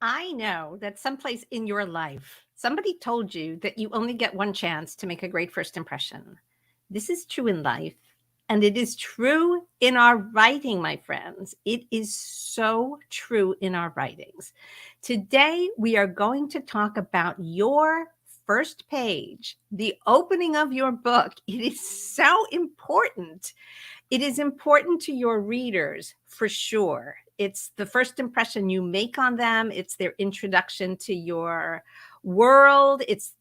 I know that someplace in your life, somebody told you that you only get one chance to make a great first impression. This is true in life, and it is true in our writing, my friends. It is so true in our writings. Today, we are going to talk about your first page, the opening of your book. It is so important. It is important to your readers for sure. It's the first impression you make on them. It's their introduction to your world. It's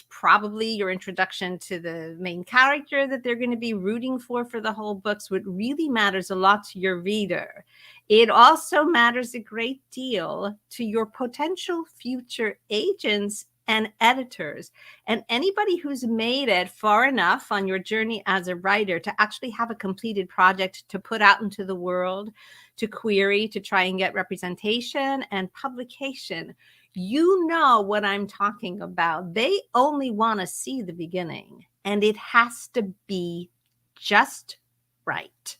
probably your introduction to the main character that they're going to be rooting for the whole book. So it really matters a lot to your reader. It also matters a great deal to your potential future agents and editors and anybody who's made it far enough on your journey as a writer to actually have a completed project to put out into the world, to query, to try and get representation and publication. You know what I'm talking about. They only want to see the beginning, and it has to be just right.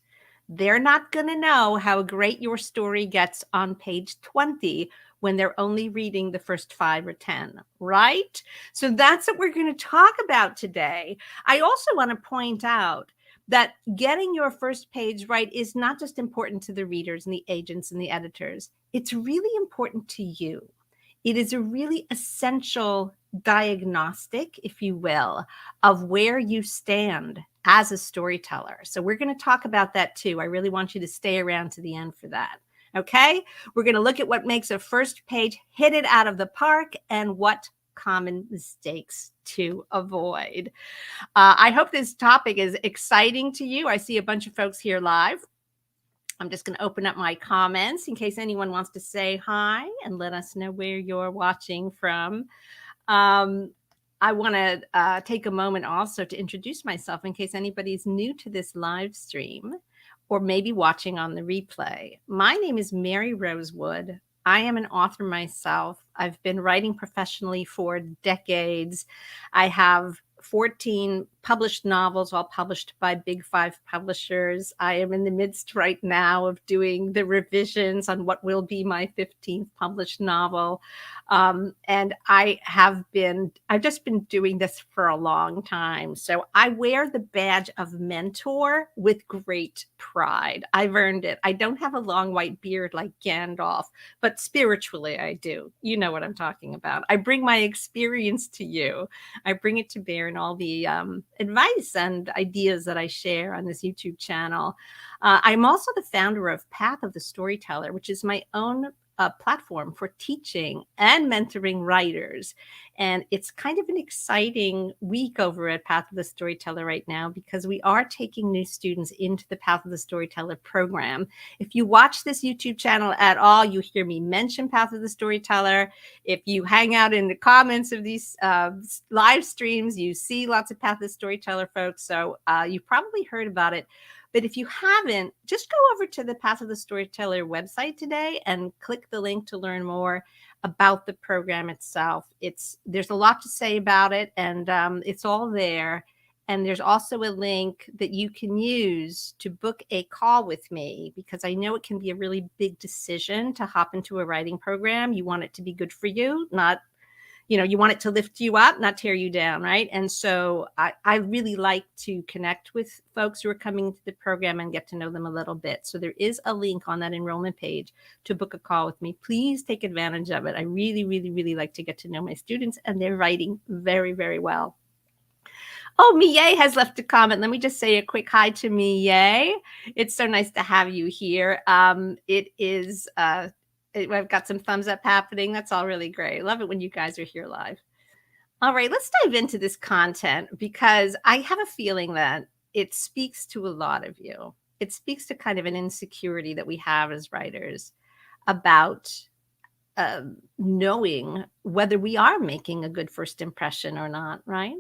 They're not going to know how great your story gets on page 20 when they're only reading the first 5 or 10, right? So that's what we're going to talk about today. I also want to point out that getting your first page right is not just important to the readers and the agents and the editors. It's really important to you. It is a really essential diagnostic, if you will, of where you stand as a storyteller. So we're going to talk about that too. I really want you to stay around to the end for that. Okay, we're going to look at what makes a first page hit it out of the park and what common mistakes to avoid. I hope this topic is exciting to you. I see a bunch of folks here live. I'm just going to open up my comments in case anyone wants to say hi and let us know where you're watching from. I want to take a moment also to introduce myself in case anybody's new to this live stream or maybe watching on the replay. My name is Mary Rosewood. I am an author myself. I've been writing professionally for decades. I have 14 published novels, all published by Big Five publishers. I am in the midst right now of doing the revisions on what will be my 15th published novel. And I've just been doing this for a long time. So I wear the badge of mentor with great pride. I've earned it. I don't have a long white beard like Gandalf, but spiritually I do. You know what I'm talking about. I bring my experience to you. I bring it to bear in all the advice and ideas that I share on this YouTube channel. I'm also the founder of Path of the Storyteller, which is my own platform for teaching and mentoring writers. And it's kind of an exciting week over at Path of the Storyteller right now because we are taking new students into the Path of the Storyteller program. If you watch this YouTube channel at all, you hear me mention Path of the Storyteller. If you hang out in the comments of these live streams, you see lots of Path of the Storyteller folks. So you've probably heard about it. But if you haven't, just go over to the Path of the Storyteller website today and click the link to learn more about the program itself. There's a lot to say about it, and it's all there. And there's also a link that you can use to book a call with me because I know it can be a really big decision to hop into a writing program. You want it to be good for you, not you want it to lift you up, not tear you down, right? And so I really like to connect with folks who are coming to the program and get to know them a little bit. So there is a link on that enrollment page to book a call with me. Please take advantage of it. I really, really, really like to get to know my students, and they're writing very, very well. Oh, Miye has left a comment. Let me just say a quick hi to Miye. It's so nice to have you here. It is... I've got some thumbs up happening. That's all really great. Love it when you guys are here live. All right, let's dive into this content because I have a feeling that it speaks to a lot of you. It speaks to kind of an insecurity that we have as writers about knowing whether we are making a good first impression or not, right?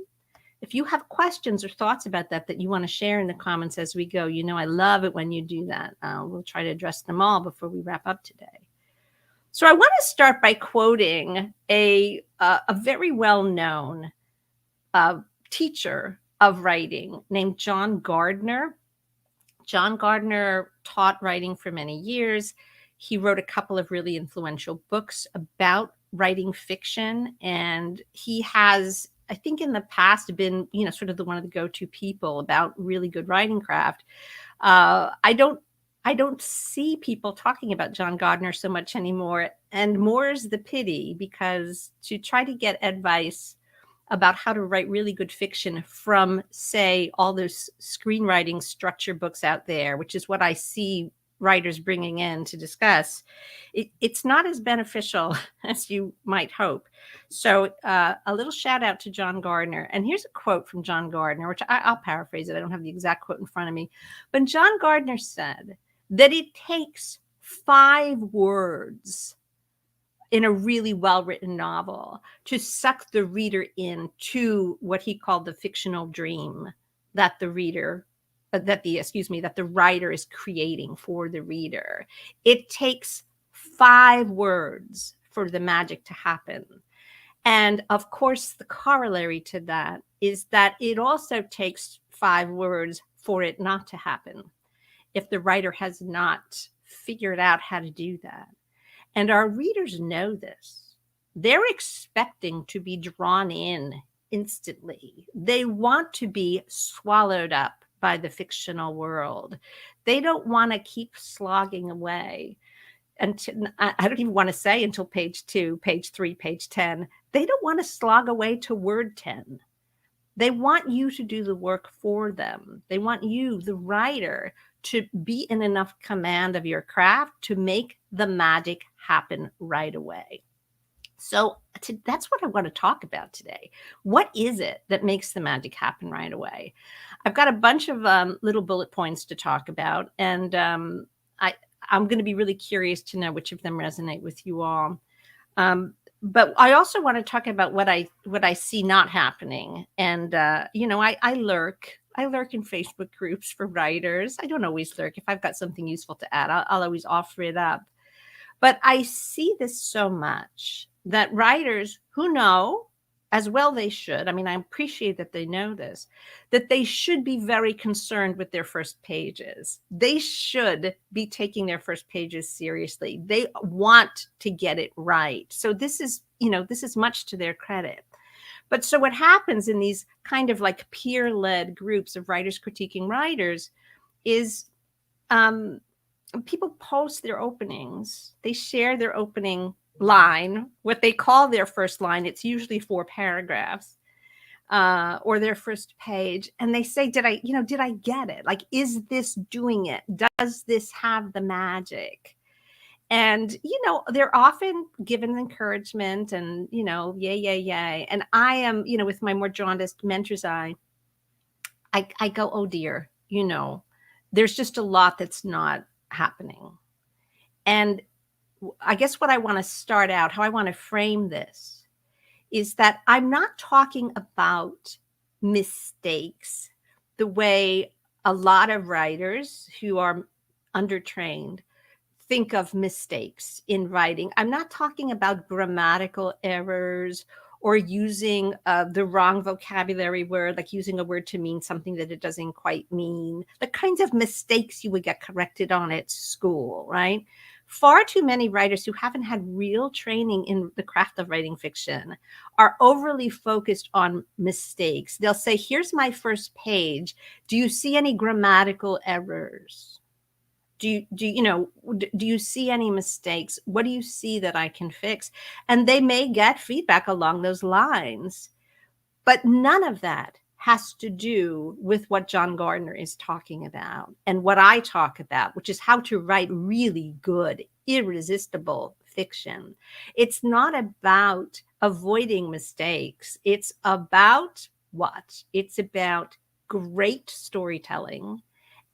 If you have questions or thoughts about that you want to share in the comments as we go, I love it when you do that. We'll try to address them all before we wrap up today. So I want to start by quoting a very well-known teacher of writing named John Gardner. John Gardner taught writing for many years. He wrote a couple of really influential books about writing fiction, and he has, I think, in the past been, sort of one of the go-to people about really good writing craft. I don't see people talking about John Gardner so much anymore, and more is the pity, because to try to get advice about how to write really good fiction from, say, all those screenwriting structure books out there, which is what I see writers bringing in to discuss, it's not as beneficial as you might hope. So a little shout out to John Gardner. And here's a quote from John Gardner, which I'll paraphrase it. I don't have the exact quote in front of me. But John Gardner said that it takes 5 words in a really well-written novel to suck the reader into what he called the fictional dream that the writer is creating for the reader. It takes 5 words for the magic to happen. And of course, the corollary to that is that it also takes 5 words for it not to happen, if the writer has not figured out how to do that. And our readers know this. They're expecting to be drawn in instantly. They want to be swallowed up by the fictional world. They don't want to keep slogging away until, I don't even want to say until page 2, page 3, page 10. They don't want to slog away to word 10. They want you to do the work for them. They want you, the writer, to be in enough command of your craft to make the magic happen right away. So that's what I want to talk about today. What is it that makes the magic happen right away? I've got a bunch of little bullet points to talk about, and I'm going to be really curious to know which of them resonate with you all. But I also want to talk about what I see not happening. And I lurk in Facebook groups for writers. I don't always lurk. If I've got something useful to add, I'll always offer it up. But I see this so much that writers who know, as well they should, I mean, I appreciate that they know this, that they should be very concerned with their first pages. They should be taking their first pages seriously. They want to get it right. So this is much to their credit. But so what happens in these kind of like peer-led groups of writers critiquing writers is people post their openings. They share their opening line, what they call their first line. It's usually 4 paragraphs or their first page. And they say, did I get it? Like, is this doing it? Does this have the magic? And, they're often given encouragement and, yay. And I am, with my more jaundiced mentor's eye, I go, oh dear, there's just a lot that's not happening. And I guess what I want to start out, how I want to frame this, is that I'm not talking about mistakes the way a lot of writers who are undertrained think of mistakes in writing. I'm not talking about grammatical errors or using the wrong vocabulary word, like using a word to mean something that it doesn't quite mean, the kinds of mistakes you would get corrected on at school, right? Far too many writers who haven't had real training in the craft of writing fiction are overly focused on mistakes. They'll say, here's my first page. Do you see any grammatical errors? Do you see any mistakes? What do you see that I can fix? And they may get feedback along those lines, but none of that has to do with what John Gardner is talking about and what I talk about, which is how to write really good, irresistible fiction. It's not about avoiding mistakes. It's about what? It's about great storytelling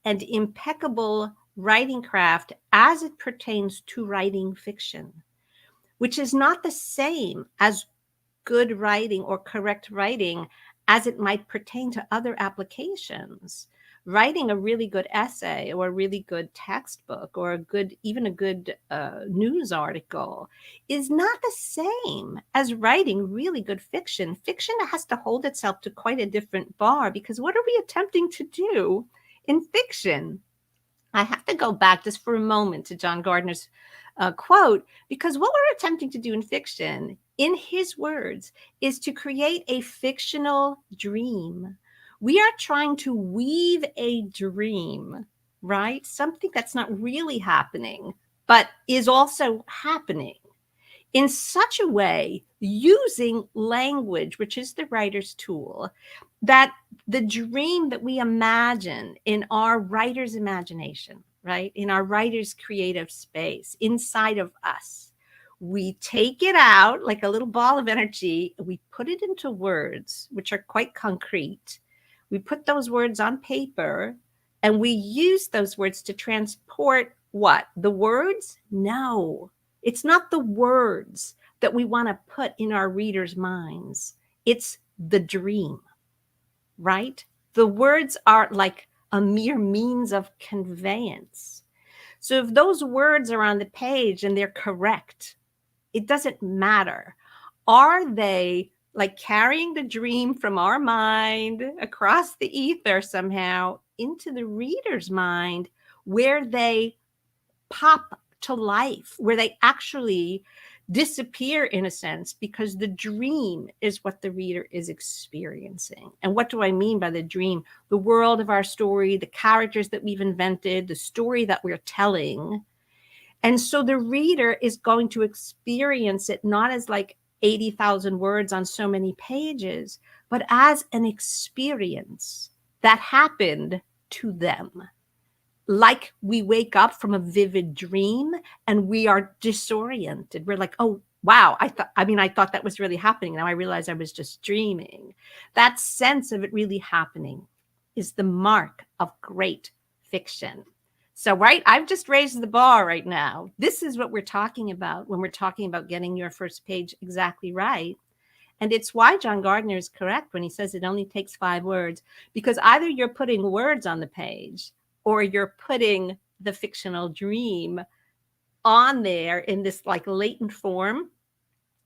and impeccable writing craft as it pertains to writing fiction, which is not the same as good writing or correct writing as it might pertain to other applications. Writing a really good essay or a really good textbook or even a good news article is not the same as writing really good fiction. Fiction has to hold itself to quite a different bar, because what are we attempting to do in fiction? I have to go back just for a moment to John Gardner's quote, because what we're attempting to do in fiction, in his words, is to create a fictional dream. We are trying to weave a dream, right? Something that's not really happening, but is also happening in such a way, using language, which is the writer's tool, that the dream that we imagine in our writer's imagination, right, in our writer's creative space inside of us, we take it out like a little ball of energy, we put it into words, which are quite concrete. We put those words on paper, and we use those words to transport what? The words? No, it's not the words that we want to put in our readers' minds. It's the dream, right? The words are like a mere means of conveyance. So if those words are on the page and they're correct, it doesn't matter. Are they like carrying the dream from our mind across the ether somehow into the reader's mind, where they pop to life, where they actually disappear in a sense, because the dream is what the reader is experiencing. And what do I mean by the dream? The world of our story, the characters that we've invented, the story that we're telling. And so the reader is going to experience it not as like 80,000 words on so many pages, but as an experience that happened to them. Like we wake up from a vivid dream and we are disoriented. We're like, oh, wow, I thought that was really happening. Now I realize I was just dreaming. That sense of it really happening is the mark of great fiction. So, right, I've just raised the bar right now. This is what we're talking about when we're talking about getting your first page exactly right. And it's why John Gardner is correct when he says it only takes 5 words, because either you're putting words on the page or you're putting the fictional dream on there in this like latent form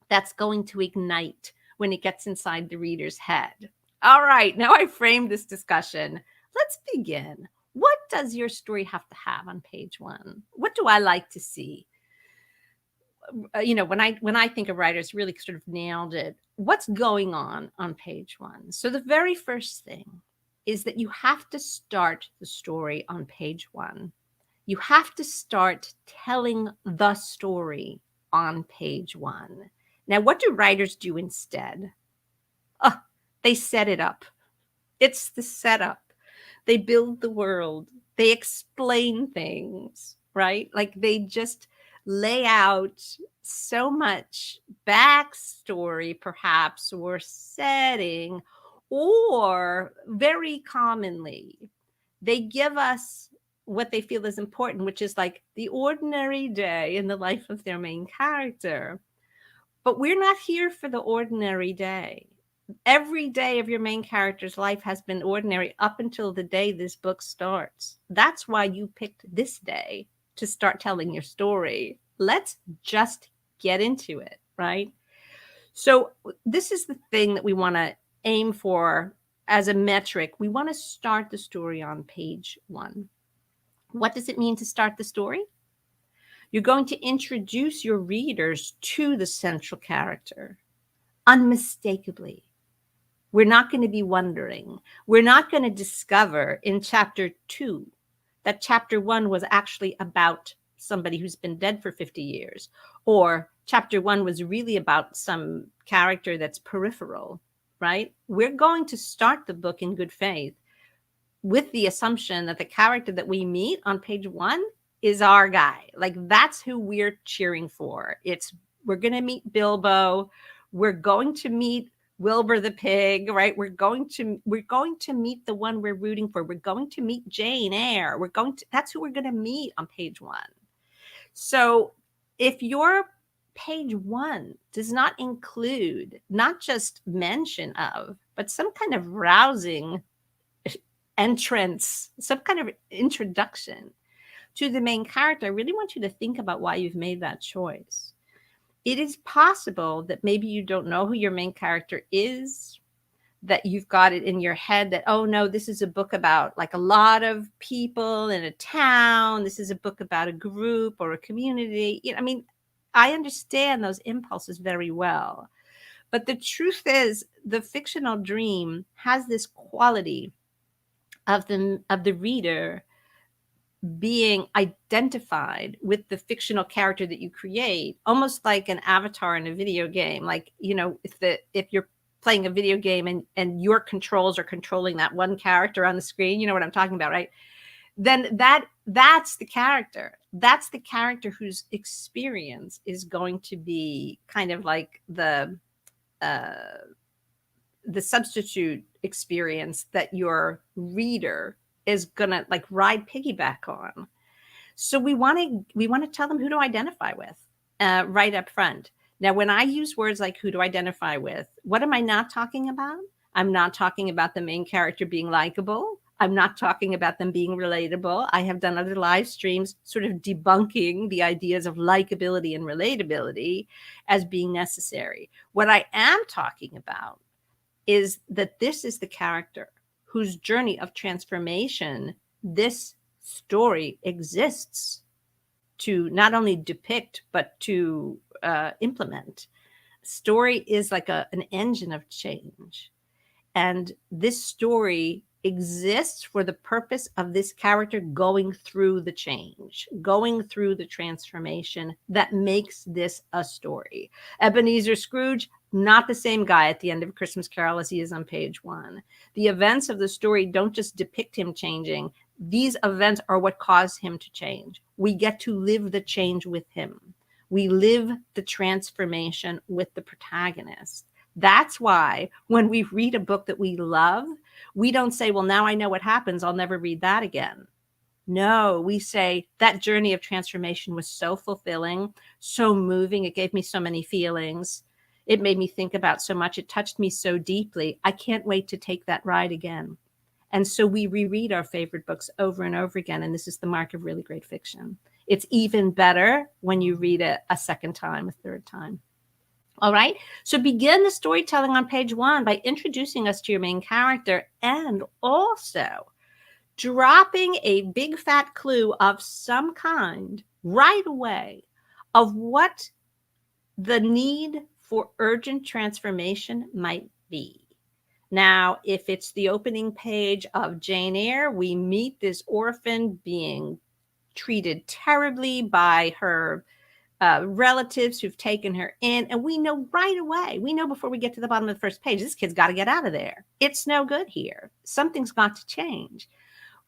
that's going to ignite when it gets inside the reader's head. All right, now I framed this discussion. Let's begin. What does your story have to have on page 1? What do I like to see? When I think of writers really sort of nailed it, what's going on page 1? So the very first thing is that you have to start the story on page 1. You have to start telling the story on page 1. Now, what do writers do instead? They set it up. It's the setup. They build the world. They explain things, right? Like they just lay out so much backstory, perhaps, or setting, or very commonly, they give us what they feel is important, which is like the ordinary day in the life of their main character. But we're not here for the ordinary day. Every day of your main character's life has been ordinary up until the day this book starts. That's why you picked this day to start telling your story. Let's just get into it, right? So this is the thing that we want to aim for as a metric. We want to start the story on page 1. What does it mean to start the story? You're going to introduce your readers to the central character unmistakably. We're not going to be wondering. We're not going to discover in chapter 2 that chapter 1 was actually about somebody who's been dead for 50 years, or chapter 1 was really about some character that's peripheral, right? We're going to start the book in good faith with the assumption that the character that we meet on page 1 is our guy. Like that's who we're cheering for. We're going to meet Bilbo. We're going to meet Wilbur the pig, right? We're going to meet the one we're rooting for. We're going to meet Jane Eyre. That's who we're going to meet on page 1. So if your page 1 does not include not just mention of, but some kind of rousing entrance, some kind of introduction to the main character, I really want you to think about why you've made that choice. It is possible that maybe you don't know who your main character is, that you've got it in your head that, oh no, this is a book about like a lot of people in a town. This is a book about a group or a community. I mean, I understand those impulses very well. But the truth is, the fictional dream has this quality of the reader being identified with the fictional character that you create, almost like an avatar in a video game. Like, if you're playing a video game and your controls are controlling that one character on the screen, you know what I'm talking about, right? Then that's the character. That's the character whose experience is going to be kind of like the substitute experience that your reader is gonna like ride piggyback on. So we want to tell them who to identify with right up front. Now, when I use words like who to identify with, what am I not talking about? I'm not talking about the main character being likable. I'm not talking about them being relatable. I have done other live streams sort of debunking the ideas of likability and relatability as being necessary. What I am talking about is that this is the character whose journey of transformation this story exists to not only depict, but to implement. Story is like an engine of change. And this story exists for the purpose of this character going through the change, going through the transformation that makes this a story. Ebenezer Scrooge, not the same guy at the end of Christmas Carol as he is on page 1. The events of the story don't just depict him changing. These events are what cause him to change. We get to live the change with him. We live the transformation with the protagonist. That's why when we read a book that we love, we don't say, well, now I know what happens, I'll never read that again. No, we say that journey of transformation was so fulfilling, so moving. It gave me so many feelings. It made me think about so much. It touched me so deeply. I can't wait to take that ride again. And so we reread our favorite books over and over again. And this is the mark of really great fiction. It's even better when you read it a second time, a third time. All right. So begin the storytelling on page 1 by introducing us to your main character and also dropping a big fat clue of some kind right away of what the need for urgent transformation might be. Now, if it's the opening page of Jane Eyre, we meet this orphan being treated terribly by her relatives who've taken her in. And we know right away, we know before we get to the bottom of the first page, this kid's got to get out of there. It's no good here. Something's got to change.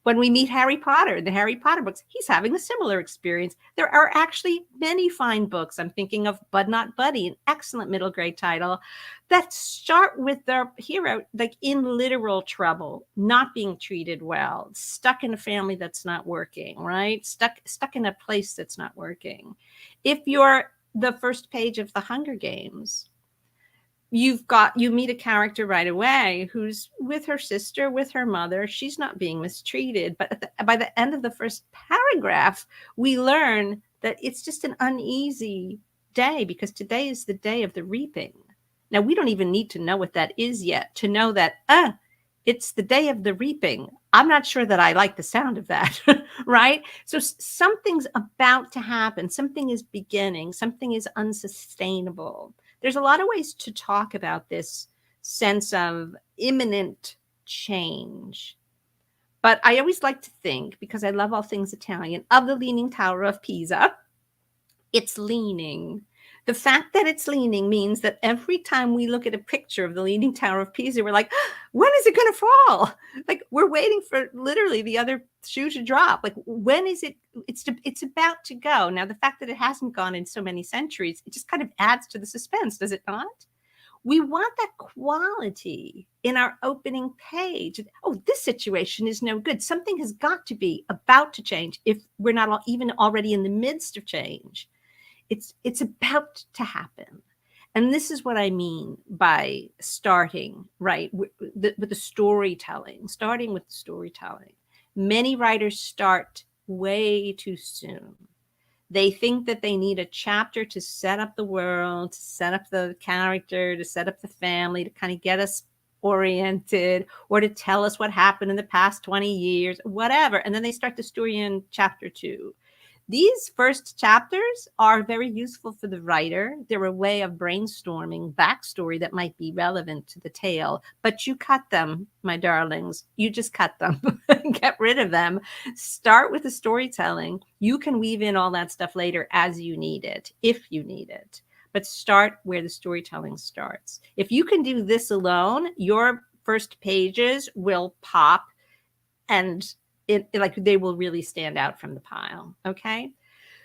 When we meet Harry Potter in the Harry Potter books, he's having a similar experience. There are actually many fine books. I'm thinking of Bud Not Buddy, an excellent middle grade title, that start with their hero like in literal trouble, not being treated well, stuck in a family that's not working, right? Stuck in a place that's not working. If you're the first page of The Hunger Games, you meet a character right away who's with her sister, with her mother. She's not being mistreated. But by the end of the first paragraph, we learn that it's just an uneasy day because today is the day of the reaping. Now, we don't even need to know what that is yet to know that, it's the day of the reaping. I'm not sure that I like the sound of that, right? So something's about to happen. Something is beginning. Something is unsustainable. There's a lot of ways to talk about this sense of imminent change. But I always like to think, because I love all things Italian, of the Leaning Tower of Pisa. It's leaning. The fact that it's leaning means that every time we look at a picture of the Leaning Tower of Pisa, we're like, when is it going to fall? Like, we're waiting for literally the other shoe to drop. Like, when is it? It's about to go. Now, the fact that it hasn't gone in so many centuries, it just kind of adds to the suspense, does it not? We want that quality in our opening page. Oh, this situation is no good. Something has got to be about to change if we're not even already in the midst of change. It's about to happen. And this is what I mean by starting, right, with the storytelling, starting with the storytelling. Many writers start way too soon. They think that they need a chapter to set up the world, to set up the character, to set up the family, to kind of get us oriented, or to tell us what happened in the past 20 years, whatever. And then they start the story in chapter 2. These first chapters are very useful for the writer. They're a way of brainstorming backstory that might be relevant to the tale, but you cut them, my darlings. You just cut them. Get rid of them. Start with the storytelling. You can weave in all that stuff later as you need it, if you need it. But start where the storytelling starts. If you can do this alone, your first pages will pop and like they will really stand out from the pile. Okay.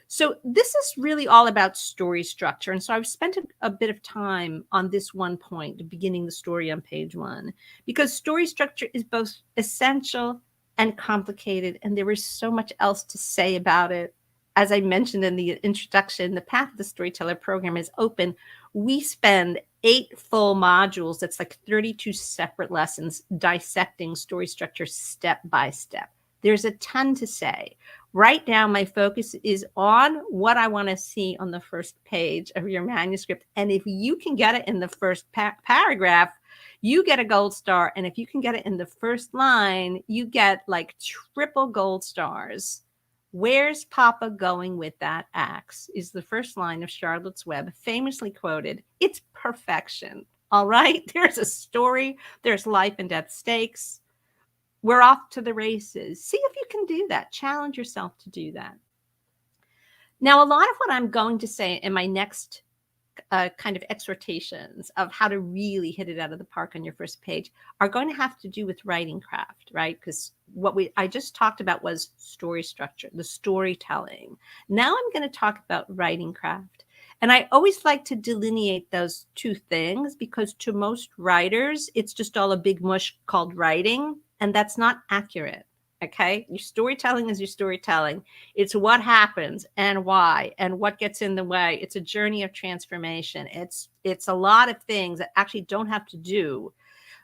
So this is really all about story structure. And so I've spent a bit of time on this one point, beginning the story on page 1, because story structure is both essential and complicated. And there is so much else to say about it. As I mentioned in the introduction, the Path of the Storyteller program is open. We spend 8 full modules. That's like 32 separate lessons dissecting story structure step by step. There's a ton to say. Right now, my focus is on what I want to see on the first page of your manuscript. And if you can get it in the first paragraph, you get a gold star. And if you can get it in the first line, you get like triple gold stars. Where's Papa going with that axe? Is the first line of Charlotte's Web, famously quoted. It's perfection. All right. There's a story. There's life and death stakes. We're off to the races. See if you can do that. Challenge yourself to do that. Now, a lot of what I'm going to say in my next kind of exhortations of how to really hit it out of the park on your first page are going to have to do with writing craft, right? Because what I just talked about was story structure, the storytelling. Now I'm going to talk about writing craft. And I always like to delineate those two things because to most writers, it's just all a big mush called writing. And that's not accurate. Okay. Your storytelling is your storytelling. It's what happens and why and what gets in the way. It's a journey of transformation. It's a lot of things that actually don't have to do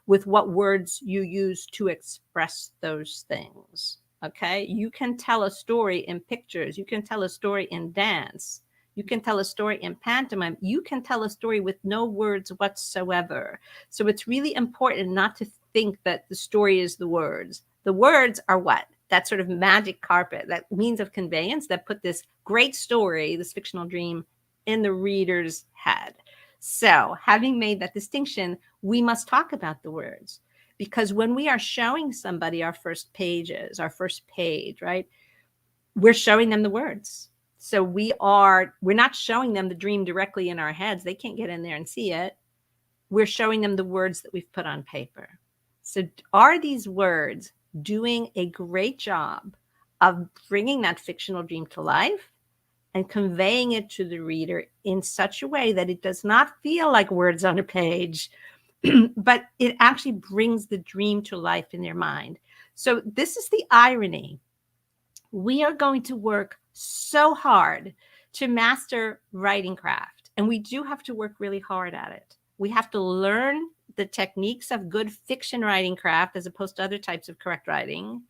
with what words you use to express those things. Okay. You can tell a story in pictures. You can tell a story in dance. You can tell a story in pantomime. You can tell a story with no words whatsoever. So it's really important not to think that the story is the words. The words are what? That sort of magic carpet, that means of conveyance that put this great story, this fictional dream, in the reader's head. So having made that distinction, we must talk about the words. Because when we are showing somebody our first pages, our first page, right, we're showing them the words. So we're not showing them the dream directly in our heads. They can't get in there and see it. We're showing them the words that we've put on paper. So are these words doing a great job of bringing that fictional dream to life and conveying it to the reader in such a way that it does not feel like words on a page, but it actually brings the dream to life in their mind? So this is the irony. We are going to work so hard to master writing craft, and we do have to work really hard at it. We have to learn the techniques of good fiction writing craft as opposed to other types of correct writing.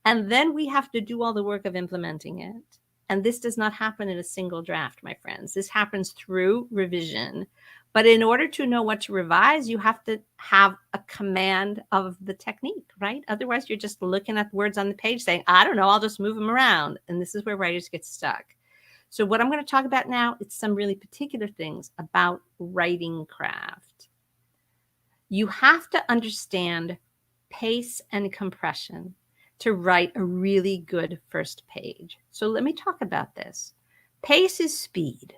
And then we have to do all the work of implementing it. And this does not happen in a single draft, my friends. This happens through revision. But in order to know what to revise, you have to have a command of the technique, right? Otherwise, you're just looking at words on the page saying, I don't know, I'll just move them around. And this is where writers get stuck. So what I'm going to talk about now is some really particular things about writing craft. You have to understand pace and compression to write a really good first page. So let me talk about this. Pace is speed.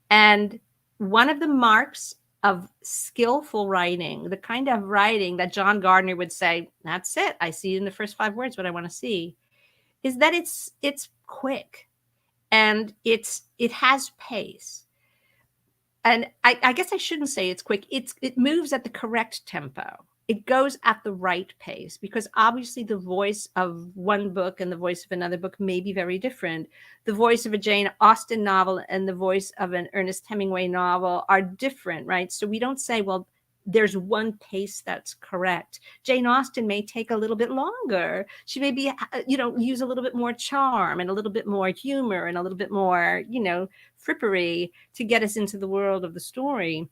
And one of the marks of skillful writing, the kind of writing that John Gardner would say, that's it, I see in the first 5 words what I want to see, is that it's quick and it has pace. And I guess I shouldn't say it's quick. It moves at the correct tempo. It goes at the right pace, because obviously the voice of one book and the voice of another book may be very different. The voice of a Jane Austen novel and the voice of an Ernest Hemingway novel are different, right? So we don't say, well, there's one pace that's correct. Jane Austen may take a little bit longer. She may be, use a little bit more charm and a little bit more humor and a little bit more, frippery to get us into the world of the story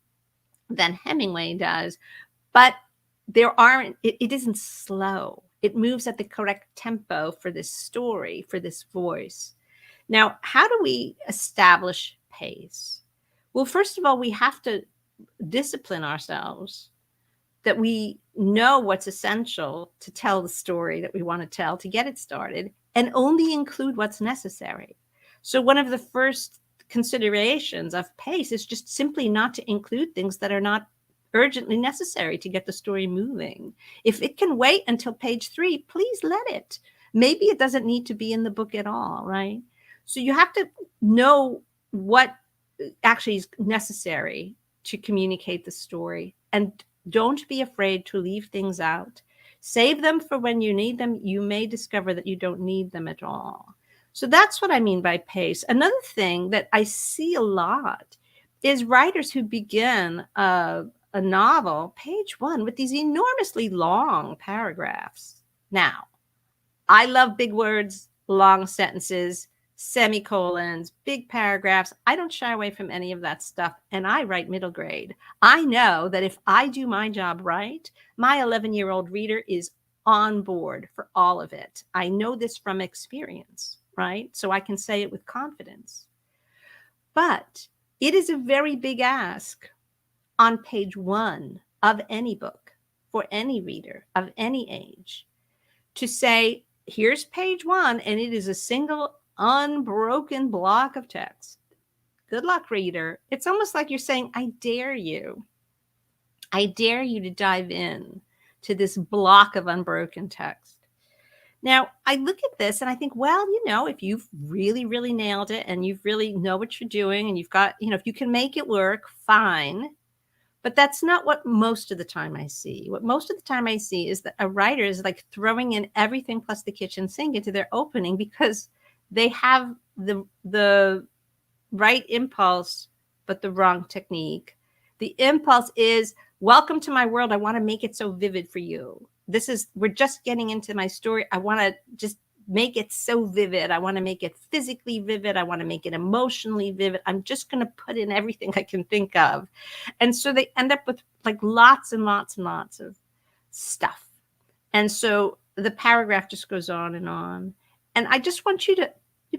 than Hemingway does. But it isn't slow. It moves at the correct tempo for this story, for this voice. Now, how do we establish pace? Well, first of all, we have to discipline ourselves that we know what's essential to tell the story that we want to tell, to get it started, and only include what's necessary. So one of the first considerations of pace is just simply not to include things that are not urgently necessary to get the story moving. If it can wait until page 3, please let it. Maybe it doesn't need to be in the book at all, right? So you have to know what actually is necessary to communicate the story, and don't be afraid to leave things out. Save them for when you need them. You may discover that you don't need them at all. So that's what I mean by pace. Another thing that I see a lot is writers who begin a novel, page 1, with these enormously long paragraphs. Now, I love big words, long sentences, semicolons, big paragraphs. I don't shy away from any of that stuff, and I write middle grade. I know that if I do my job right, my 11-year-old reader is on board for all of it. I know this from experience, right? So I can say it with confidence. But it is a very big ask on page 1 of any book for any reader of any age to say, here's page 1, and it is a single unbroken block of text. Good luck, reader. It's almost like you're saying, I dare you. I dare you to dive in to this block of unbroken text. Now, I look at this and I think, well, if you've really, really nailed it and you really know what you're doing and you've got, if you can make it work, fine. But that's not what most of the time I see. What most of the time I see is that a writer is like throwing in everything plus the kitchen sink into their opening because they have the right impulse, but the wrong technique. The impulse is, welcome to my world. I want to make it so vivid for you. We're just getting into my story. I want to just make it so vivid. I want to make it physically vivid. I want to make it emotionally vivid. I'm just going to put in everything I can think of. And so they end up with like lots and lots and lots of stuff. And so the paragraph just goes on and on. And I just want you to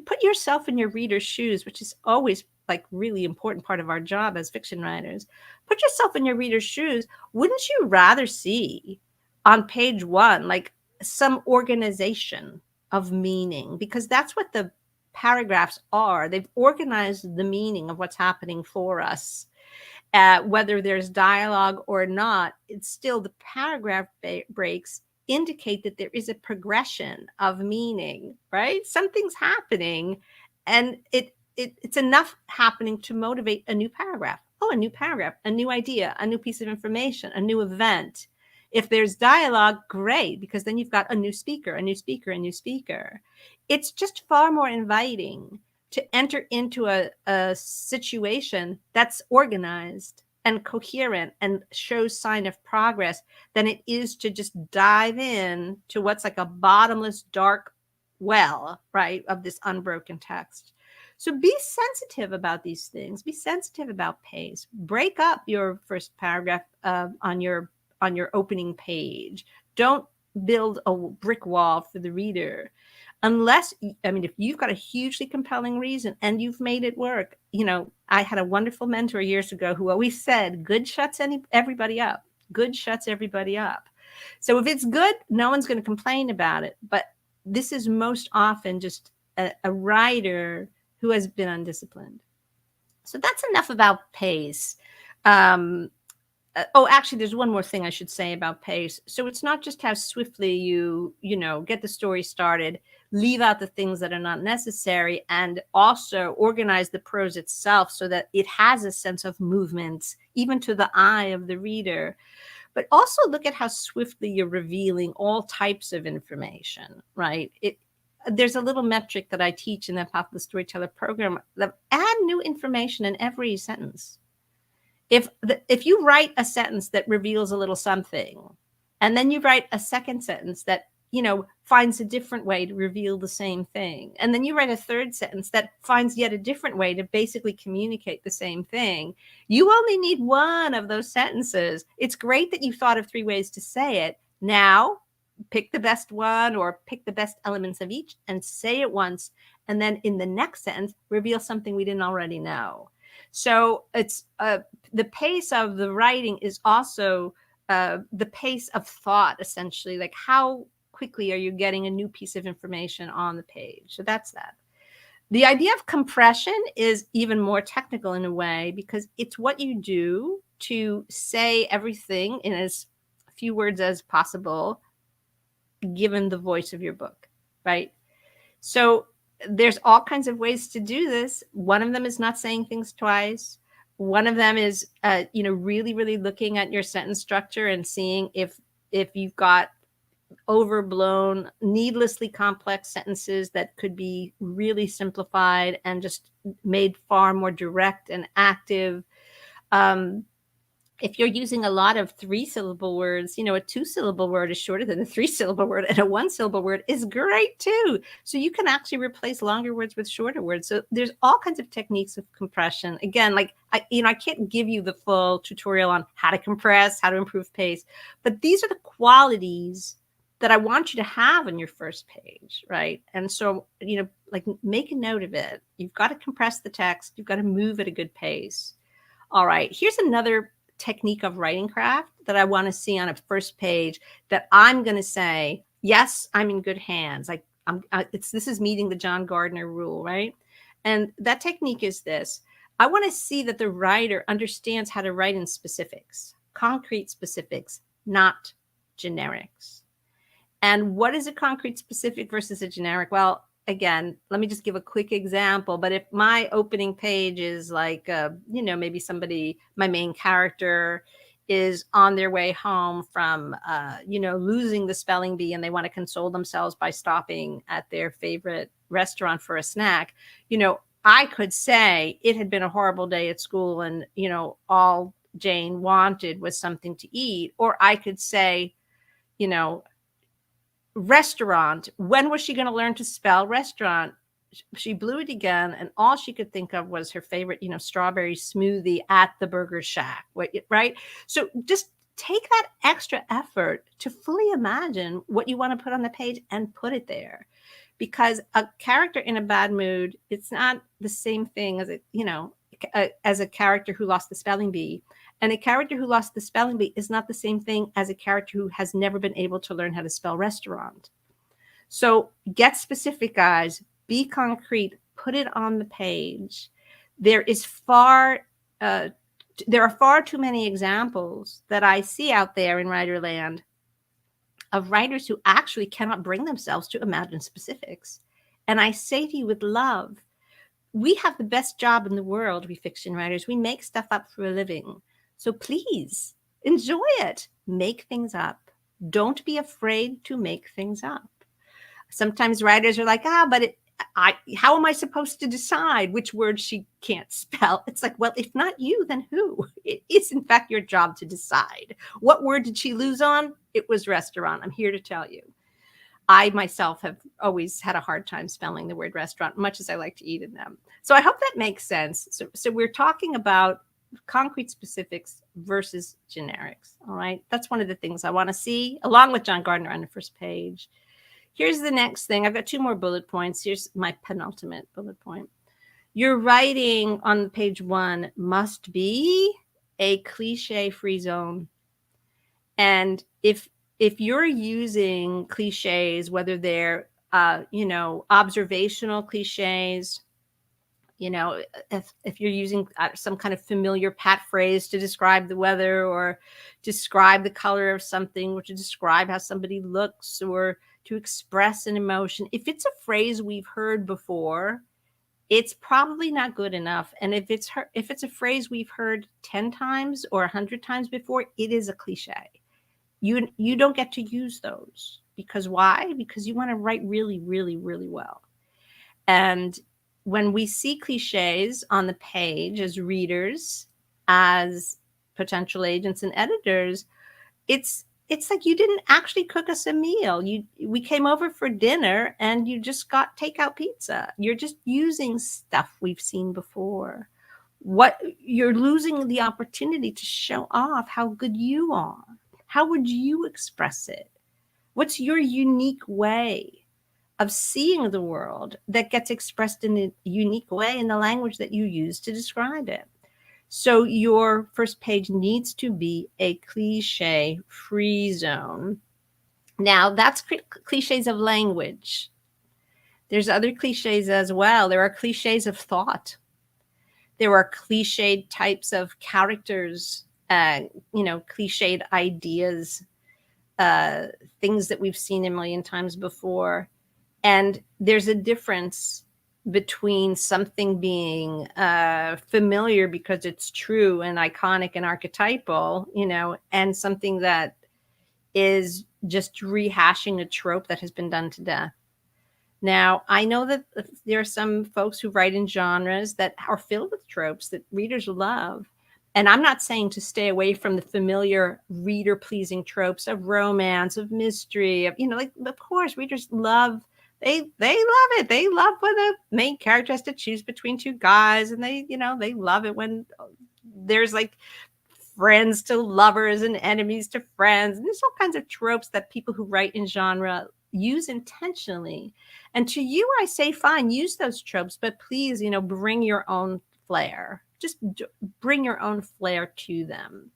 put yourself in your reader's shoes, which is always like really important part of our job as fiction writers. Put yourself in your reader's shoes. Wouldn't you rather see on page 1, like some organization of meaning? Because that's what the paragraphs are. They've organized the meaning of what's happening for us. Whether there's dialogue or not, it's still the paragraph breaks indicate that there is a progression of meaning, right? Something's happening, and it's enough happening to motivate a new paragraph. Oh, a new paragraph, a new idea, a new piece of information, a new event. If there's dialogue, great, because then you've got a new speaker, a new speaker, a new speaker. It's just far more inviting to enter into a situation that's organized and coherent and shows sign of progress than it is to just dive in to what's like a bottomless dark well, right, of this unbroken text. So be sensitive about these things. Be sensitive about pace. Break up your first paragraph on your opening page. Don't build a brick wall for the reader. Unless, if you've got a hugely compelling reason and you've made it work. I had a wonderful mentor years ago who always said, good shuts everybody up. Good shuts everybody up. So if it's good, no one's going to complain about it. But this is most often just a writer who has been undisciplined. So that's enough about pace. Actually, there's one more thing I should say about pace. So it's not just how swiftly you get the story started, leave out the things that are not necessary, and also organize the prose itself so that it has a sense of movement, even to the eye of the reader. But also look at how swiftly you're revealing all types of information, right? There's a little metric that I teach in the Path of the Storyteller program that add new information in every sentence. If you write a sentence that reveals a little something, and then you write a second sentence that finds a different way to reveal the same thing. And then you write a third sentence that finds yet a different way to basically communicate the same thing. You only need one of those sentences. It's great that you thought of 3 ways to say it. Now, pick the best one or pick the best elements of each and say it once. And then in the next sentence, reveal something we didn't already know. So it's the pace of the writing is also the pace of thought, essentially. Like, how quickly are you getting a new piece of information on the page? So that's that. The idea of compression is even more technical in a way, because it's what you do to say everything in as few words as possible, given the voice of your book, right? So there's all kinds of ways to do this. One of them is not saying things twice. One of them is, really, really looking at your sentence structure and seeing if you've got overblown, needlessly complex sentences that could be really simplified and just made far more direct and active. If you're using a lot of 3-syllable words, a 2-syllable word is shorter than a 3-syllable word, and a 1-syllable word is great too. So you can actually replace longer words with shorter words. So there's all kinds of techniques of compression. Again, like I can't give you the full tutorial on how to compress, how to improve pace, but these are the qualities that I want you to have on your first page, right? And so, like, make a note of it. You've got to compress the text. You've got to move at a good pace. All right, here's another technique of writing craft that I want to see on a first page that I'm going to say, yes, I'm in good hands. Like, this is meeting the John Gardner rule, right? And that technique is this. I want to see that the writer understands how to write in specifics, concrete specifics, not generics. And what is a concrete specific versus a generic? Well, again, let me just give a quick example. But if my opening page is like, maybe my main character is on their way home from, losing the spelling bee, and they want to console themselves by stopping at their favorite restaurant for a snack, I could say it had been a horrible day at school and, all Jane wanted was something to eat. Or I could say, restaurant. When was she going to learn to spell restaurant? She blew it again, and all she could think of was her favorite, strawberry smoothie at the Burger Shack, right? So just take that extra effort to fully imagine what you want to put on the page and put it there. Because a character in a bad mood, it's not the same thing as a character who lost the spelling bee. And a character who lost the spelling bee is not the same thing as a character who has never been able to learn how to spell restaurant. So get specific, guys. Be concrete. Put it on the page. There are far too many examples that I see out there in Writerland of writers who actually cannot bring themselves to imagine specifics. And I say to you with love, we have the best job in the world, we fiction writers. We make stuff up for a living. So please enjoy it. Make things up. Don't be afraid to make things up. Sometimes writers are like, but how am I supposed to decide which word she can't spell? It's like, well, if not you, then who? It is, in fact, your job to decide. What word did she lose on? It was restaurant. I'm here to tell you. I myself have always had a hard time spelling the word restaurant, much as I like to eat in them. So I hope that makes sense. So we're talking about concrete specifics versus generics. All right. That's one of the things I want to see, along with John Gardner on the first page. Here's the next thing. I've got 2 more bullet points. Here's my penultimate bullet point. Your writing on page 1 must be a cliche-free zone. And if you're using cliches, whether they're, observational cliches, if you're using some kind of familiar pat phrase to describe the weather or describe the color of something, or to describe how somebody looks, or to express an emotion, if it's a phrase we've heard before, it's probably not good enough. And if it's a phrase we've heard 10 times or 100 times before, it is a cliche. You don't get to use those. Because why? Because you want to write really, really, really well. And when we see cliches on the page as readers, as potential agents and editors, it's it's like you didn't actually cook us a meal. We came over for dinner and you just got takeout pizza. You're just using stuff we've seen before. What you're losing the opportunity to show off how good you are. How would you express it? What's your unique way of seeing the world that gets expressed in a unique way in the language that you use to describe it? So your first page needs to be a cliche free zone. Now, that's cliches of language. There's other cliches as well. There are cliches of thought. There are cliched types of characters, cliched ideas, things that we've seen a million times before. And there's a difference between something being familiar because it's true and iconic and archetypal, and something that is just rehashing a trope that has been done to death. Now, I know that there are some folks who write in genres that are filled with tropes that readers love. And I'm not saying to stay away from the familiar reader-pleasing tropes of romance, of mystery, of course, readers love, they love it. They love when the main character has to choose between two guys, and they love it when there's like friends to lovers and enemies to friends. And there's all kinds of tropes that people who write in genre use intentionally. And to you, I say, fine, use those tropes, but please, bring your own flair. Just bring your own flair to them.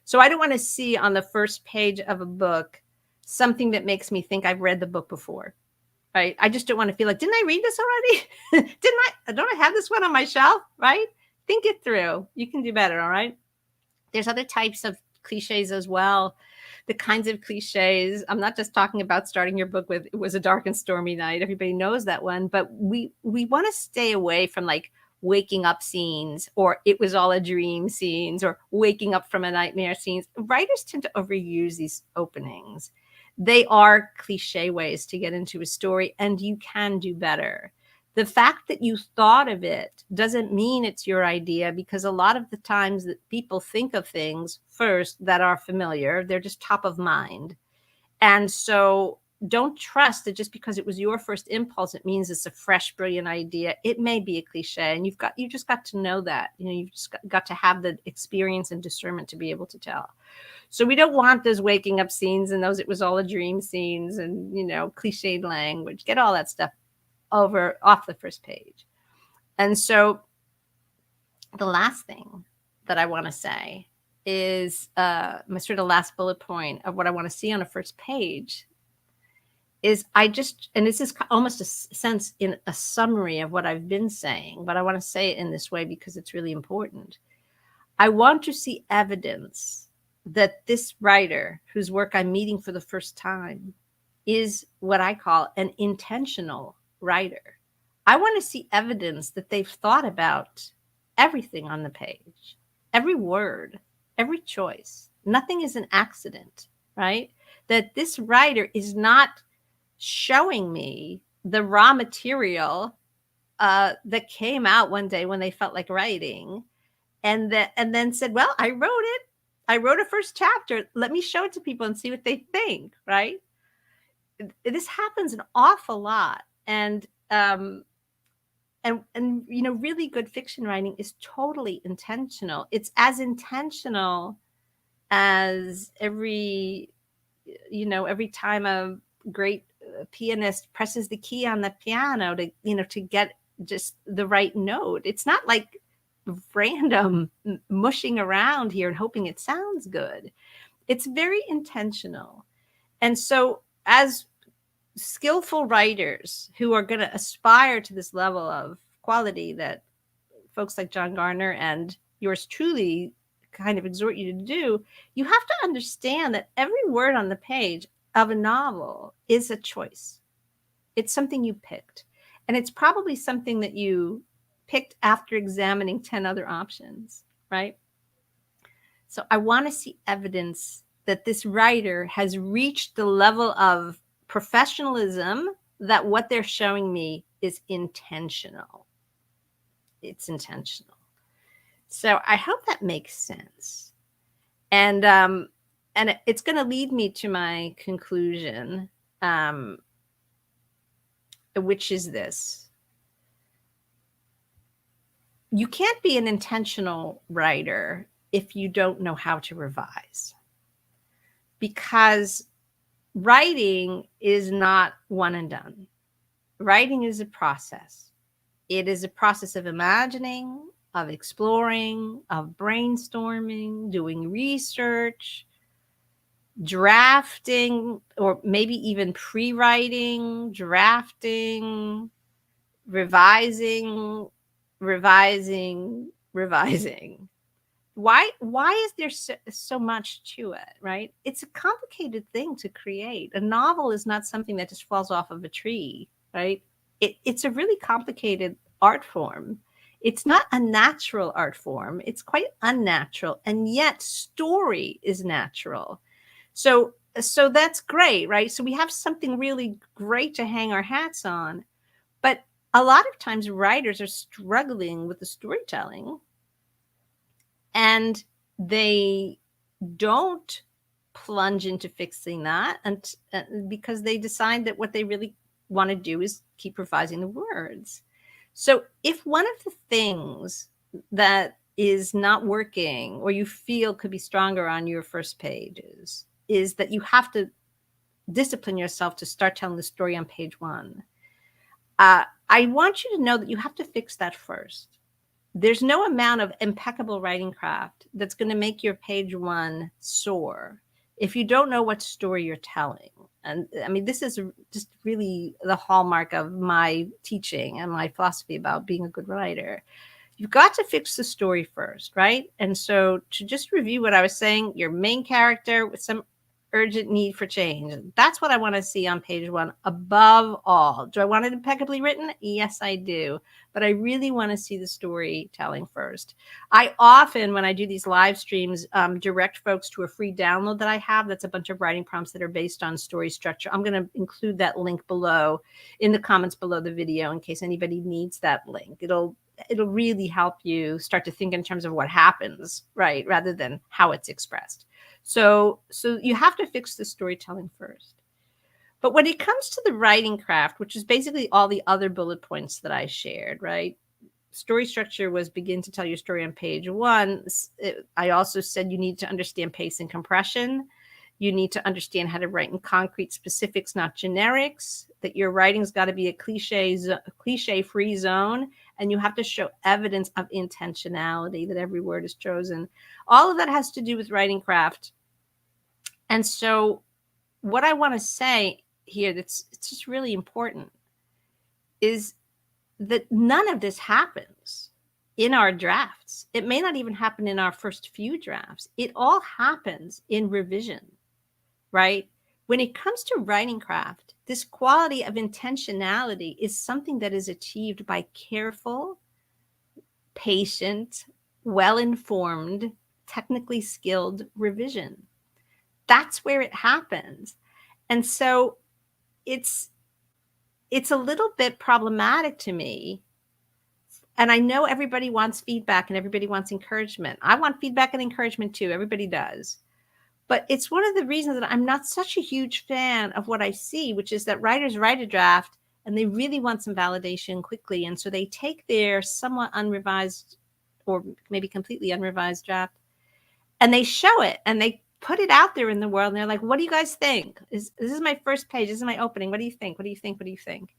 So I don't want to see on the first page of a book something that makes me think I've read the book before, right? I just don't want to feel like, didn't I read this already? Don't I have this one on my shelf, right? Think it through. You can do better, all right? There's other types of cliches as well. The kinds of cliches, I'm not just talking about starting your book with, it was a dark and stormy night. Everybody knows that one, but we want to stay away from like waking up scenes, or it was all a dream scenes, or waking up from a nightmare scenes. Writers tend to overuse these openings. They are cliche ways to get into a story, and you can do better. The fact that you thought of it doesn't mean it's your idea, because a lot of the times that people think of things first that are familiar, they're just top of mind. And so don't trust that just because it was your first impulse, it means it's a fresh, brilliant idea. It may be a cliche, and you just got to know that. You've just got to have the experience and discernment to be able to tell. So we don't want those waking up scenes and those it was all a dream scenes and, cliched language. Get all that stuff off the first page. And so the last thing that I want to say is my sort of last bullet point of what I want to see on a first page is and this is almost a sense in a summary of what I've been saying, but I want to say it in this way because it's really important. I want to see evidence that this writer whose work I'm meeting for the first time is what I call an intentional writer. I want to see evidence that they've thought about everything on the page, every word, every choice. Nothing is an accident, right? That this writer is not showing me the raw material that came out one day when they felt like writing, and then said, well, I wrote it. I wrote a first chapter. Let me show it to people and see what they think, right? This happens an awful lot. And really good fiction writing is totally intentional. It's as intentional as every time a great pianist presses the key on the piano to get just the right note. It's not like random mushing around here and hoping it sounds good. It's very intentional. And so as skillful writers who are going to aspire to this level of quality that folks like John Gardner and yours truly kind of exhort you to do, you have to understand that every word on the page of a novel is a choice. It's something you picked. And it's probably something that you picked after examining 10 other options, right? So I want to see evidence that this writer has reached the level of professionalism that what they're showing me is intentional. It's intentional. So I hope that makes sense. And and it's going to lead me to my conclusion, which is this. You can't be an intentional writer if you don't know how to revise, because writing is not one and done. Writing is a process. It is a process of imagining, of exploring, of brainstorming, doing research, drafting, or maybe even pre-writing, drafting, revising, revising. Why is there so much to it, right? It's a complicated thing to create. A novel is not something that just falls off of a tree, right? It's a really complicated art form. It's not a natural art form. It's quite unnatural, and yet story is natural. So that's great, right? So we have something really great to hang our hats on. But a lot of times writers are struggling with the storytelling, and they don't plunge into fixing that, and because they decide that what they really want to do is keep revising the words. So if one of the things that is not working, or you feel could be stronger on your first pages, is that you have to discipline yourself to start telling the story on page 1, I want you to know that you have to fix that first. There's no amount of impeccable writing craft that's going to make your page 1 soar if you don't know what story you're telling. And I mean, this is just really the hallmark of my teaching and my philosophy about being a good writer. You've got to fix the story first, right? And so to just review what I was saying, your main character with some urgent need for change. That's what I want to see on page 1 above all. Do I want it impeccably written? Yes, I do. But I really want to see the storytelling first. I often, when I do these live streams, direct folks to a free download that I have. That's a bunch of writing prompts that are based on story structure. I'm going to include that link below in the comments below the video in case anybody needs that link. It'll really help you start to think in terms of what happens, right, rather than how it's expressed. So you have to fix the storytelling first. But when it comes to the writing craft, which is basically all the other bullet points that I shared, right? Story structure was begin to tell your story on page 1. I also said you need to understand pace and compression. You need to understand how to write in concrete specifics, not generics, that your writing's got to be a cliche-free zone, and you have to show evidence of intentionality, that every word is chosen. All of that has to do with writing craft. And so what I want to say here it's just really important is that none of this happens in our drafts. It may not even happen in our first few drafts. It all happens in revision, right? When it comes to writing craft, this quality of intentionality is something that is achieved by careful, patient, well-informed, technically skilled revision. That's where it happens. And so it's a little bit problematic to me. And I know everybody wants feedback and everybody wants encouragement. I want feedback and encouragement too. Everybody does. But it's one of the reasons that I'm not such a huge fan of what I see, which is that writers write a draft and they really want some validation quickly. And so they take their somewhat unrevised or maybe completely unrevised draft and they show it and they put it out there in the world. And they're like, what do you guys think? This is my first page. This is my opening. What do you think? What do you think? What do you think?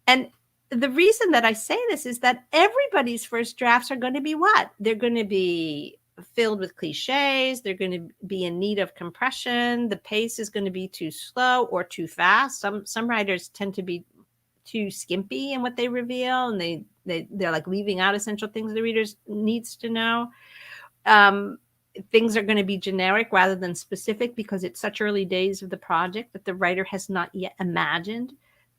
And the reason that I say this is that everybody's first drafts are going to be what? They're going to be filled with cliches. They're going to be in need of compression. The pace is going to be too slow or too fast. Some writers tend to be too skimpy in what they reveal, and they're like leaving out essential things the readers needs to know. Things are going to be generic rather than specific because it's such early days of the project that the writer has not yet imagined.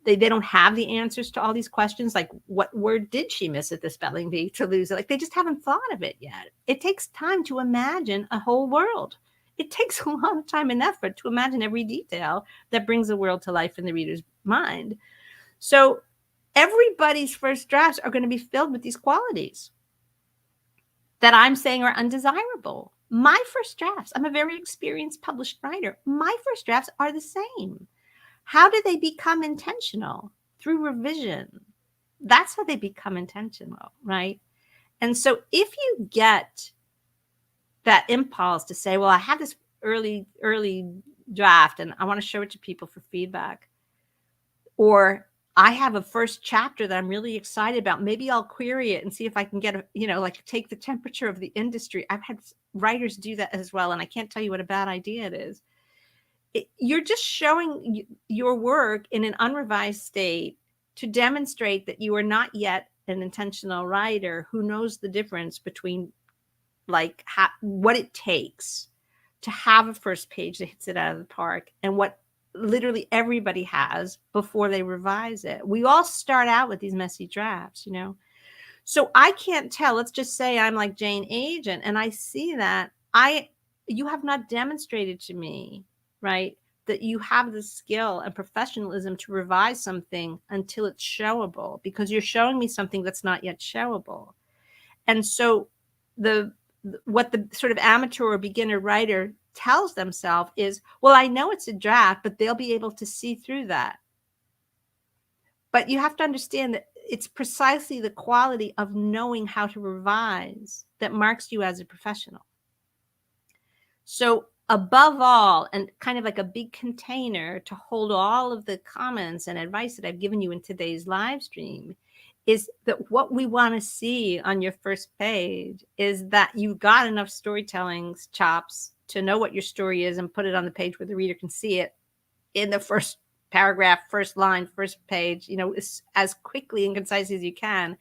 They don't have the answers to all these questions, like what word did she miss at the spelling bee to lose it? Like they just haven't thought of it yet. It takes time to imagine a whole world. It takes a lot of time and effort to imagine every detail that brings the world to life in the reader's mind. So everybody's first drafts are going to be filled with these qualities that I'm saying are undesirable. My first drafts, I'm a very experienced published writer. My first drafts are the same. How do they become intentional? Through revision. That's how they become intentional, right? And so if you get that impulse to say, well, I have this early draft and I want to show it to people for feedback, or I have a first chapter that I'm really excited about, maybe I'll query it and see if I can get a, like take the temperature of the industry. I've had writers do that as well, and I can't tell you what a bad idea it is. You're just showing your work in an unrevised state to demonstrate that you are not yet an intentional writer who knows the difference between like what it takes to have a first page that hits it out of the park and what literally everybody has before they revise it. We all start out with these messy drafts, So I can't tell. Let's just say I'm like Jane Agent and I see that you have not demonstrated to me, right, that you have the skill and professionalism to revise something until it's showable, because you're showing me something that's not yet showable. And so what the sort of amateur or beginner writer tells themselves is, well, I know it's a draft, but they'll be able to see through that. But you have to understand that it's precisely the quality of knowing how to revise that marks you as a professional. So above all, and kind of like a big container to hold all of the comments and advice that I've given you in today's live stream, is that what we want to see on your first page is that you've got enough storytelling chops to know what your story is and put it on the page where the reader can see it in the first paragraph, first line, first page, as quickly and concisely as you can.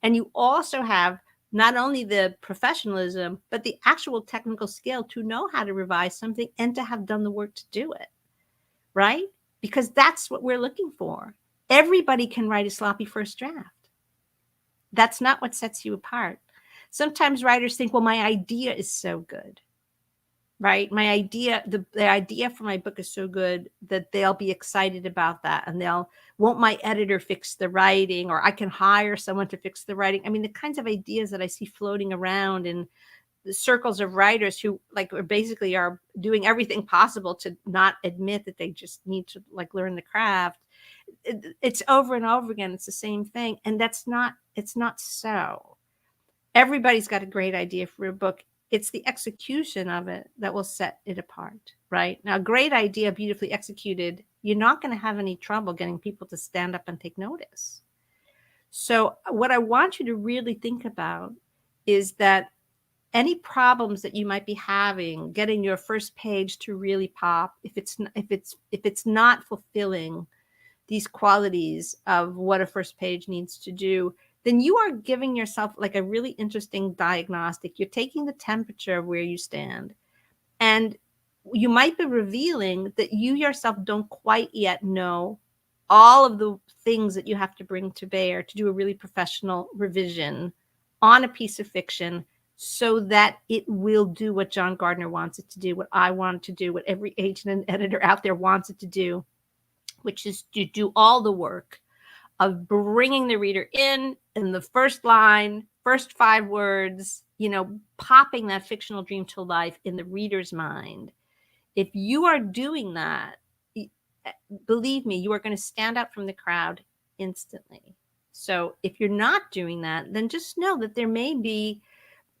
And you also have not only the professionalism, but the actual technical skill to know how to revise something and to have done the work to do it, right? Because that's what we're looking for. Everybody can write a sloppy first draft. That's not what sets you apart. Sometimes writers think, well, my idea is so good, right? My idea, the idea for my book is so good that they'll be excited about that. And won't my editor fix the writing, or I can hire someone to fix the writing. I mean, the kinds of ideas that I see floating around in the circles of writers who basically are doing everything possible to not admit that they just need to learn the craft. It's over and over again. It's the same thing. And it's not so. Everybody's got a great idea for a book. It's the execution of it that will set it apart, right? Now, a great idea, beautifully executed, you're not going to have any trouble getting people to stand up and take notice. So what I want you to really think about is that any problems that you might be having getting your first page to really pop, if it's not fulfilling these qualities of what a first page needs to do, then you are giving yourself a really interesting diagnostic. You're taking the temperature of where you stand, and you might be revealing that you yourself don't quite yet know all of the things that you have to bring to bear to do a really professional revision on a piece of fiction, so that it will do what John Gardner wants it to do, what I want it to do, what every agent and editor out there wants it to do, which is to do all the work of bringing the reader in the first line, first 5 words, popping that fictional dream to life in the reader's mind. If you are doing that, believe me, you are going to stand out from the crowd instantly. So if you're not doing that, then just know that there may be,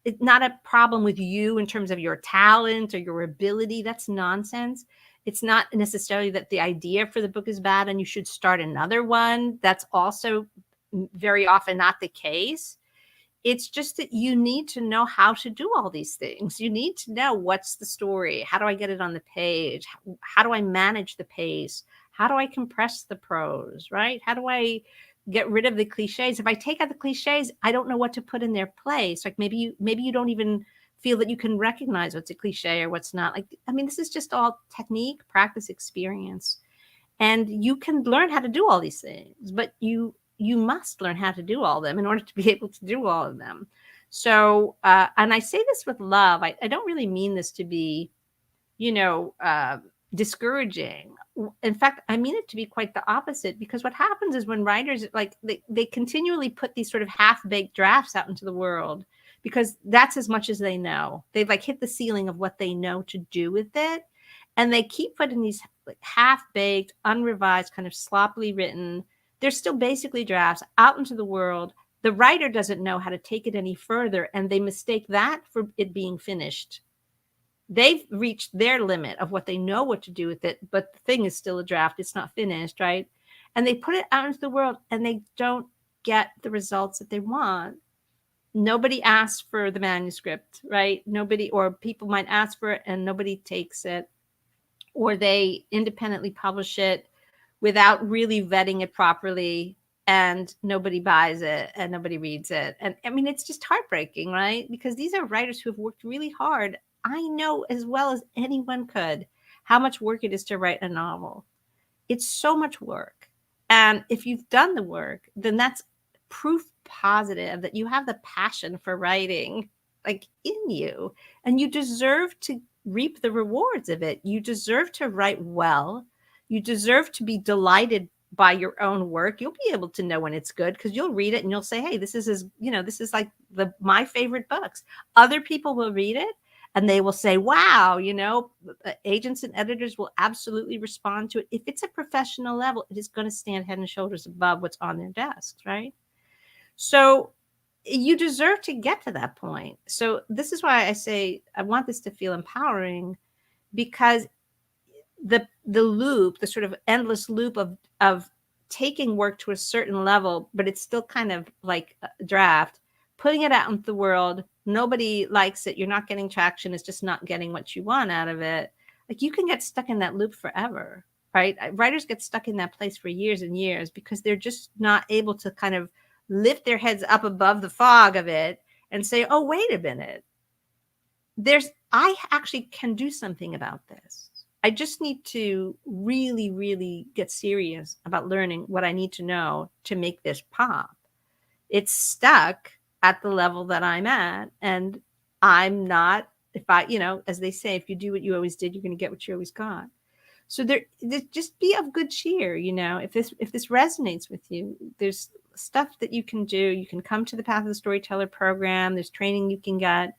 it's not a problem with you in terms of your talent or your ability. That's nonsense. It's not necessarily that the idea for the book is bad and you should start another one. That's also very often not the case. It's just that you need to know how to do all these things. You need to know, what's the story? How do I get it on the page? How do I manage the pace? How do I compress the prose, right? How do I get rid of the cliches? If I take out the cliches, I don't know what to put in their place. Maybe you don't even feel that you can recognize what's a cliche or what's not. This is just all technique, practice, experience. And you can learn how to do all these things, but you must learn how to do all of them in order to be able to do all of them. So, and I say this with love. I don't really mean this to be, discouraging. In fact, I mean it to be quite the opposite, because what happens is when writers they continually put these sort of half-baked drafts out into the world because that's as much as they know. They've like hit the ceiling of what they know to do with it. And they keep putting these like half-baked, unrevised, kind of sloppily written, they're still basically drafts out into the world. The writer doesn't know how to take it any further, and they mistake that for it being finished. They've reached their limit of what they know what to do with it, but the thing is still a draft. It's not finished, right? And they put it out into the world, and they don't get the results that they want. Nobody asks for the manuscript, right? Nobody, or people might ask for it and nobody takes it, or they independently publish it without really vetting it properly, and nobody buys it and nobody reads it. And I mean, it's just heartbreaking, right? Because these are writers who have worked really hard. I know as well as anyone could how much work it is to write a novel. It's so much work. And if you've done the work, then that's proof positive that you have the passion for writing like in you, and you deserve to reap the rewards of it. You deserve to write well. You deserve to be delighted by your own work. You'll be able to know when it's good because you'll read it and you'll say, hey, this is this is like my favorite books. Other people will read it and they will say, wow, agents and editors will absolutely respond to it. If it's a professional level, it is going to stand head and shoulders above what's on their desks, right? So you deserve to get to that point. So this is why I say I want this to feel empowering, because the loop, the sort of endless loop of taking work to a certain level, but it's still kind of like a draft, putting it out into the world, nobody likes it, you're not getting traction, it's just not getting what you want out of it. Like, you can get stuck in that loop forever, right? Writers get stuck in that place for years and years because they're just not able to kind of lift their heads up above the fog of it and say, oh, wait a minute, I actually can do something about this. I just need to really, really get serious about learning what I need to know to make this pop. It's stuck at the level that I'm at, and I'm not, as they say, if you do what you always did, you're going to get what you always got. So there just be of good cheer. If this resonates with you, there's stuff that you can do. You can come to the Path of the Storyteller program. There's training you can get,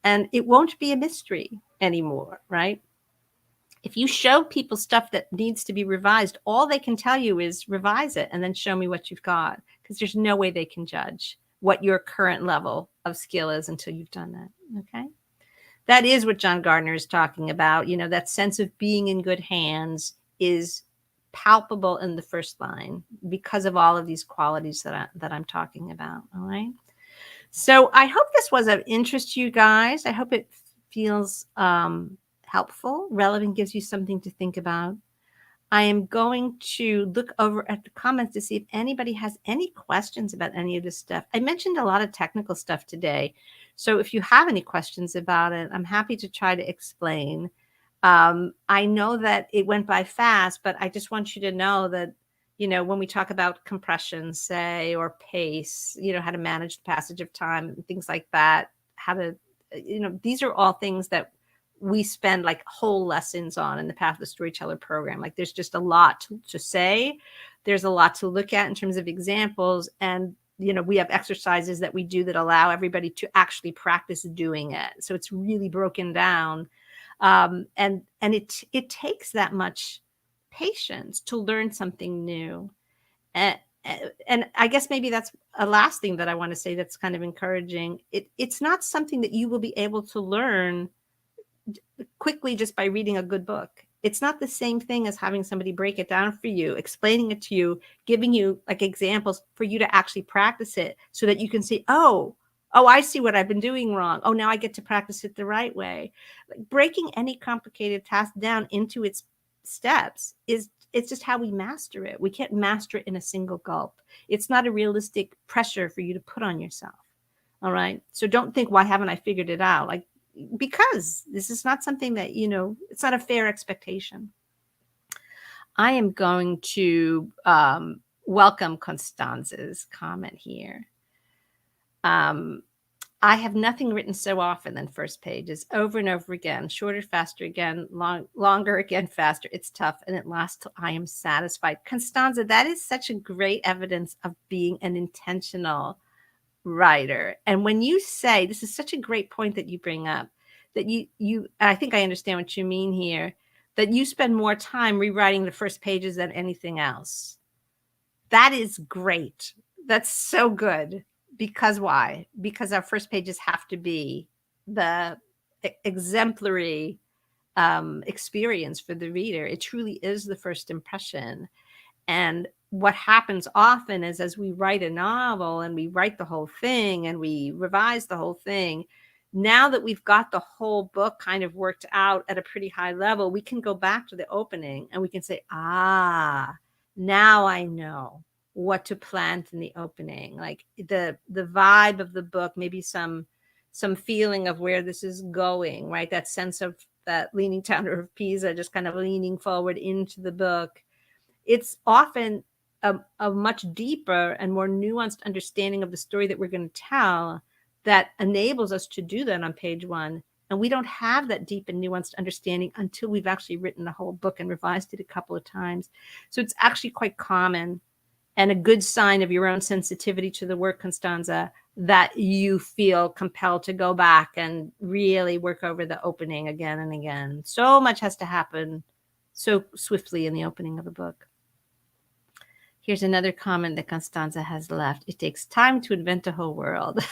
and it won't be a mystery anymore, right? If you show people stuff that needs to be revised, all they can tell you is revise it and then show me what you've got, because there's no way they can judge what your current level of skill is until you've done that. Okay. That is what John Gardner is talking about. That sense of being in good hands is palpable in the first line because of all of these qualities that I'm talking about. All right. So I hope this was of interest to you guys. I hope it feels helpful, relevant, gives you something to think about. I am going to look over at the comments to see if anybody has any questions about any of this stuff. I mentioned a lot of technical stuff today. So if you have any questions about it, I'm happy to try to explain. I know that it went by fast, but I just want you to know that, when we talk about compression, say, or pace, how to manage the passage of time and things like that, how to, these are all things that we spend like whole lessons on in the Path of the Storyteller program. Like, there's just a lot to say. There's a lot to look at in terms of examples. And, we have exercises that we do that allow everybody to actually practice doing it. So it's really broken down. And it takes that much patience to learn something new. And I guess maybe that's a last thing that I want to say that's kind of encouraging. It's not something that you will be able to learn quickly just by reading a good book. It's not the same thing as having somebody break it down for you, explaining it to you, giving you like examples for you to actually practice it so that you can see, oh, I see what I've been doing wrong. Oh, now I get to practice it the right way. Like, breaking any complicated task down into its steps it's just how we master it. We can't master it in a single gulp. It's not a realistic pressure for you to put on yourself. All right. So don't think, why haven't I figured it out? Like, because this is not something that, it's not a fair expectation. I am going to welcome Constanze's comment here. I have nothing written so often than first pages, over and over again, shorter, faster again, longer again, faster. It's tough, and it lasts till I am satisfied. Constanze, that is such a great evidence of being an intentional writer. And when you say, this is such a great point that you bring up, that I think I understand what you mean here, that you spend more time rewriting the first pages than anything else. That is great. That's so good. Because why? Because our first pages have to be the exemplary experience for the reader. It truly is the first impression. And what happens often is, as we write a novel and we write the whole thing and we revise the whole thing, now that we've got the whole book kind of worked out at a pretty high level, we can go back to the opening and we can say, now I know what to plant in the opening. Like the vibe of the book, maybe some feeling of where this is going, right? That sense of that Leaning Tower of Pisa, just kind of leaning forward into the book. It's often a much deeper and more nuanced understanding of the story that we're going to tell that enables us to do that on page one. And we don't have that deep and nuanced understanding until we've actually written the whole book and revised it a couple of times. So it's actually quite common and a good sign of your own sensitivity to the work, Constanza, that you feel compelled to go back and really work over the opening again and again. So much has to happen so swiftly in the opening of a book. Here's another comment that Constanza has left. It takes time to invent a whole world.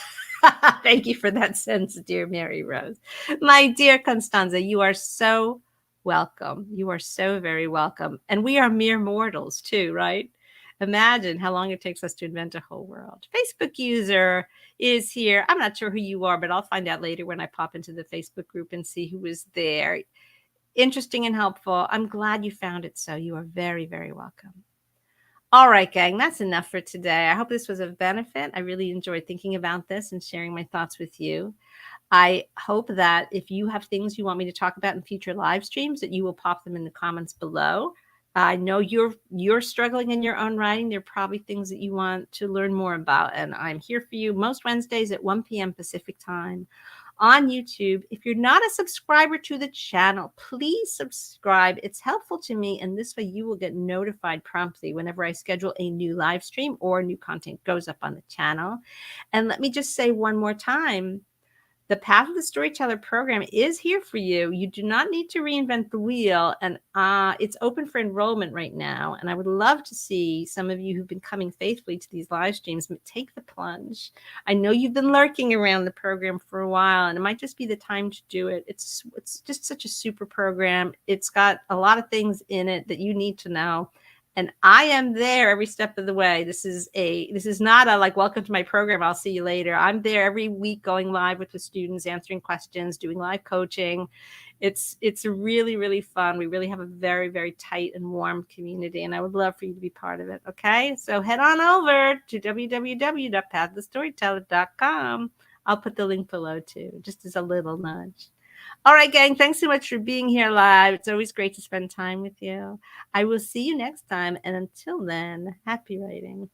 Thank you for that sense, dear Mary Rose. My dear Constanza, you are so welcome. You are so very welcome. And we are mere mortals too, right? Imagine how long it takes us to invent a whole world. Facebook user is here. I'm not sure who you are, but I'll find out later when I pop into the Facebook group and see who is there. Interesting and helpful. I'm glad you found it so. You are very, very welcome. All right, gang, that's enough for today. I hope this was of benefit. I really enjoyed thinking about this and sharing my thoughts with you. I hope that if you have things you want me to talk about in future live streams, that you will pop them in the comments below. I know you're struggling in your own writing. There are probably things that you want to learn more about, and I'm here for you most Wednesdays at 1 p.m. Pacific time on YouTube. If you're not a subscriber to the channel, please subscribe. It's helpful to me, and this way you will get notified promptly whenever I schedule a new live stream or new content goes up on the channel. And let me just say one more time, the Path of the Storyteller program is here for you. You do not need to reinvent the wheel, and it's open for enrollment right now. And I would love to see some of you who've been coming faithfully to these live streams take the plunge. I know you've been lurking around the program for a while, and it might just be the time to do it. It's just such a super program. It's got a lot of things in it that you need to know. And I am there every step of the way. This is not a like, welcome to my program, I'll see you later. I'm there every week going live with the students, answering questions, doing live coaching. It's really, really fun. We really have a very, very tight and warm community, and I would love for you to be part of it. Okay, so head on over to www.pathofthestoryteller.com. I'll put the link below too, just as a little nudge. All right, gang, thanks so much for being here live. It's always great to spend time with you. I will see you next time. And until then, happy writing.